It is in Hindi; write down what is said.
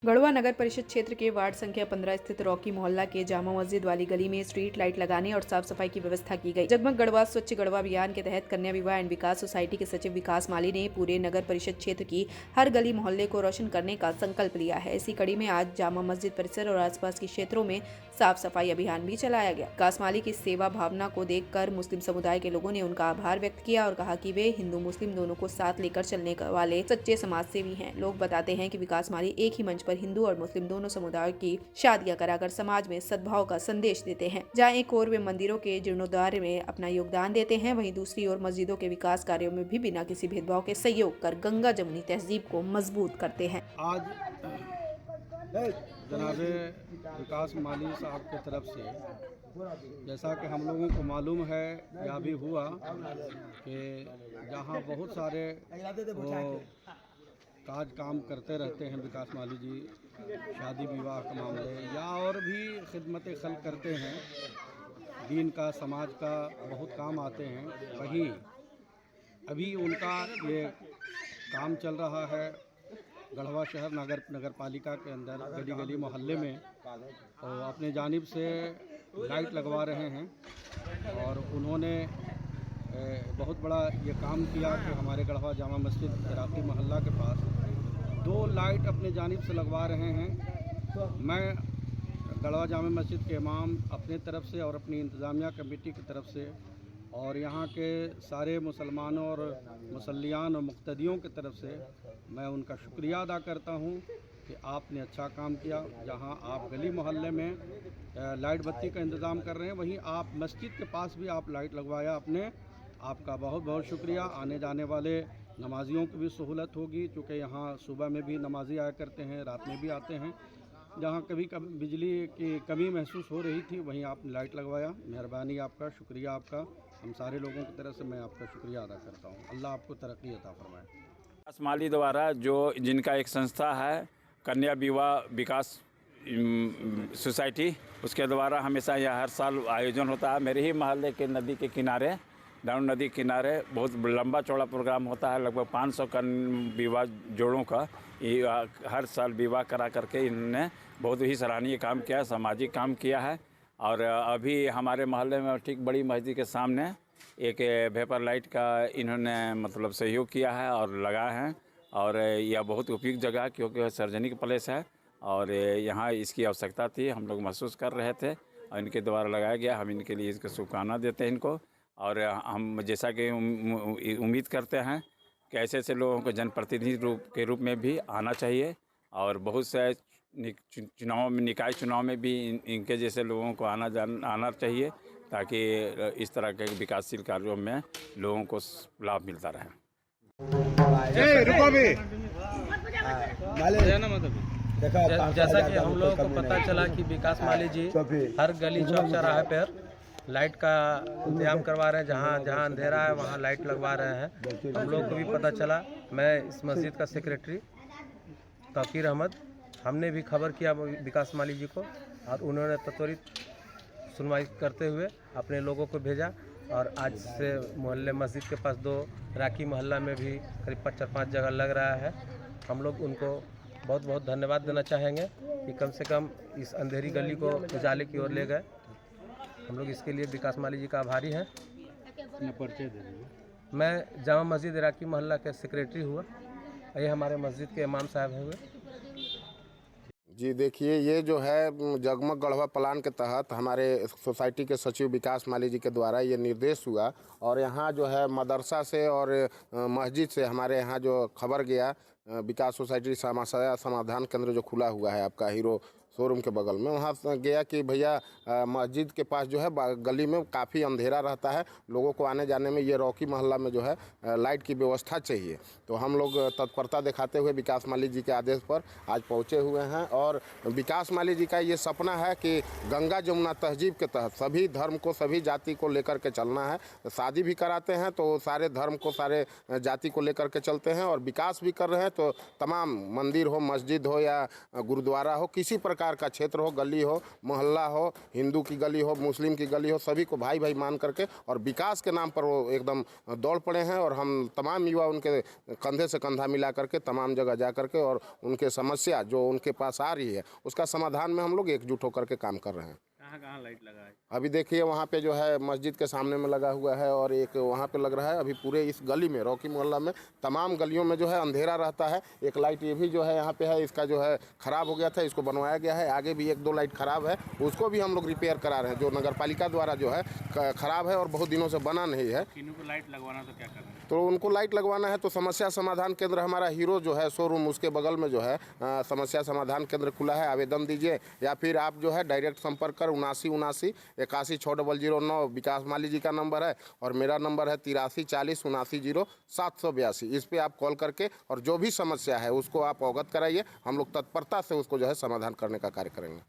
गढ़वा नगर परिषद क्षेत्र के वार्ड संख्या 15 स्थित रॉकी मोहल्ला के जामा मस्जिद वाली गली में स्ट्रीट लाइट लगाने और साफ सफाई की व्यवस्था की गई। जगमग गढ़वा स्वच्छ गढ़वा अभियान के तहत कन्या विवाह एंड विकास सोसाइटी के सचिव विकास माली ने पूरे नगर परिषद क्षेत्र की हर गली मोहल्ले को रोशन करने का संकल्प लिया है। इसी कड़ी में आज जामा मस्जिद परिसर और आसपास के क्षेत्रों में साफ सफाई अभियान भी चलाया गया। विकास माली की सेवा भावना को देखकर मुस्लिम समुदाय के लोगों ने उनका आभार व्यक्त किया और कहा कि वे हिंदू मुस्लिम दोनों को साथ लेकर चलने वाले सच्चे समाज सेवी हैं। लोग बताते हैं कि विकास माली एक ही मंच पर हिंदू और मुस्लिम दोनों समुदायों की शादियां कराकर समाज में सद्भाव का संदेश देते हैं। जहां एक ओर वे मंदिरों के जीर्णोद्धार में अपना योगदान देते हैं, वहीं दूसरी ओर मस्जिदों के विकास कार्यों में भी बिना किसी भेदभाव के सहयोग कर गंगा जमुनी तहजीब को मजबूत करते हैं। आज जनाबे विकास माली साहब की तरफ से जैसा कि हम लोगों को मालूम है या भी हुआ कि जहाँ बहुत सारे काम करते रहते हैं विकास माली जी, शादी विवाह के मामले या और भी खिदमत खल्क करते हैं, दीन का समाज का बहुत काम आते हैं। वहीं अभी उनका ये काम चल रहा है गढ़वा शहर नगर पालिका के अंदर गली गली मोहल्ले में, और अपने जानिब से लाइट लगवा रहे हैं। और उन्होंने बहुत बड़ा ये काम किया कि हमारे गढ़वा जामा मस्जिद इराकी मोहल्ला के पास 2 लाइट अपने जानिब से लगवा रहे हैं। मैं गढ़वा जामा मस्जिद के इमाम अपने तरफ से और अपनी इंतज़ामिया कमेटी की तरफ से और यहाँ के सारे मुसलमानों और मुसल्लियान और मुक्तदियों की तरफ से मैं उनका शुक्रिया अदा करता हूँ कि आपने अच्छा काम किया। जहाँ आप गली मोहल्ले में लाइट बत्ती का इंतज़ाम कर रहे हैं, वहीं आप मस्जिद के पास भी आप लाइट लगवाया आपने, आपका बहुत बहुत शुक्रिया। आने जाने वाले नमाजियों की भी सहूलत होगी, चूँकि यहाँ सुबह में भी नमाजी आया करते हैं, रात में भी आते हैं। जहाँ कभी बिजली की कमी महसूस हो रही थी, वहीं आपने लाइट लगवाया। मेहरबानी आपका, शुक्रिया आपका। हम सारे लोगों की तरफ से मैं आपका शुक्रिया अदा करता हूँ। अल्लाह आपको तरक्की अता फरमाए। विकास माली द्वारा जो जिनका एक संस्था है कन्या विवाह विकास सोसाइटी, उसके द्वारा हमेशा यह हर साल आयोजन होता है। मेरे ही मोहल्ले के नदी के किनारे, डाउन नदी किनारे बहुत लंबा चौड़ा प्रोग्राम होता है। लगभग 500 कन्या विवाह जोड़ों का हर साल विवाह करा करके इन्होंने बहुत ही सराहनीय काम किया है, सामाजिक काम किया है। और अभी हमारे मोहल्ले में ठीक बड़ी मस्जिद के सामने एक वेपर लाइट का इन्होंने मतलब सहयोग किया है और लगाए हैं। और यह बहुत उपयुक्त जगह, क्योंकि सार्वजनिक प्लेस है और यहाँ इसकी आवश्यकता थी, हम लोग महसूस कर रहे थे और इनके द्वारा लगाया गया। हम इनके लिए इसको शुभकामना देते हैं इनको। और हम जैसा कि उम्मीद करते हैं कि ऐसे ऐसे लोगों को जनप्रतिनिधि के रूप में भी आना चाहिए। और बहुत से चुनाव में, निकाय चुनाव में भी इनके जैसे लोगों को आना चाहिए, ताकि इस तरह के विकासशील कार्यों में लोगों को लाभ मिलता रहे। जैसा कि हम लोगों को पता चला कि विकास माली जी हर गली चौक चौराहे पर लाइट का इंतजाम करवा रहे हैं, जहाँ अंधेरा है वहाँ लाइट लगवा रहे हैं। हम लोग को भी पता चला। मैं इस मस्जिद का सेक्रेटरी तौकीर अहमद, हमने भी खबर किया विकास माली जी को और उन्होंने त्वरित सुनवाई करते हुए अपने लोगों को भेजा। और आज से मोहल्ले मस्जिद के पास 2 राकी मोहल्ला में भी करीब 4-5 जगह लग रहा है। हम लोग उनको बहुत बहुत धन्यवाद देना चाहेंगे कि कम से कम इस अंधेरी गली को उजाले की ओर ले गए। हम लोग इसके लिए विकास माली जी का आभारी हैं। परिचय दे दीजिए। मैं जामा मस्जिद इराकी मोहल्ला के सेक्रेटरी हुआ, ये हमारे मस्जिद के इमाम साहब हुए। जी देखिए, ये जो है जगमग गढ़वा प्लान के तहत हमारे सोसाइटी के सचिव विकास माली जी के द्वारा ये निर्देश हुआ। और यहाँ जो है मदरसा से और मस्जिद से हमारे यहाँ जो खबर गया, विकास सोसाइटी समस्या समाधान केंद्र जो खुला हुआ है आपका हीरो शोरूम के बगल में, वहाँ गया कि भैया मस्जिद के पास जो है गली में काफ़ी अंधेरा रहता है, लोगों को आने जाने में ये रॉकी मोहल्ला में जो है लाइट की व्यवस्था चाहिए। तो हम लोग तत्परता दिखाते हुए विकास माली जी के आदेश पर आज पहुँचे हुए हैं। और विकास माली जी का ये सपना है कि गंगा जमुना तहजीब के तहत सभी धर्म को, सभी जाति को लेकर के चलना है। शादी भी कराते हैं तो सारे धर्म को, सारे जाति को लेकर के चलते हैं, और विकास भी कर रहे हैं। तो तमाम मंदिर हो, मस्जिद हो या गुरुद्वारा हो, किसी प्रकार प्रकार का क्षेत्र हो, गली हो, मोहल्ला हो, हिंदू की गली हो, मुस्लिम की गली हो, सभी को भाई भाई मान करके और विकास के नाम पर वो एकदम दौड़ पड़े हैं। और हम तमाम युवा उनके कंधे से कंधा मिला करके तमाम जगह जा करके और उनके समस्या जो उनके पास आ रही है उसका समाधान में हम लोग एकजुट होकर के काम कर रहे हैं। कहाँ लाइट लगा है? अभी देखिए वहाँ पे जो है मस्जिद के सामने में लगा हुआ है और एक वहाँ पे लग रहा है। अभी पूरे इस गली में, रॉकी मोहल्ला में तमाम गलियों में जो है अंधेरा रहता है। एक लाइट ये भी जो है यहाँ पे है, इसका जो है ख़राब हो गया था, इसको बनवाया गया है। आगे भी 1-2 लाइट ख़राब है, उसको भी हम लोग रिपेयर करा रहे हैं, जो नगर पालिका द्वारा जो है ख़राब है और बहुत दिनों से बना नहीं है। किन्हीं को लाइट लगवाना तो क्या करना है? तो उनको लाइट लगवाना है तो समस्या समाधान केंद्र हमारा हीरो जो है शोरूम, उसके बगल में जो है समस्या समाधान केंद्र खुला है। आवेदन दीजिए या फिर आप जो है डायरेक्ट संपर्क कर 7979 विकास माली जी का नंबर है और मेरा नंबर है 8340 इस पे आप कॉल करके और जो भी समस्या है उसको आप अवगत कराइए। हम लोग तत्परता से उसको जो है समाधान करने का कार्य करेंगे।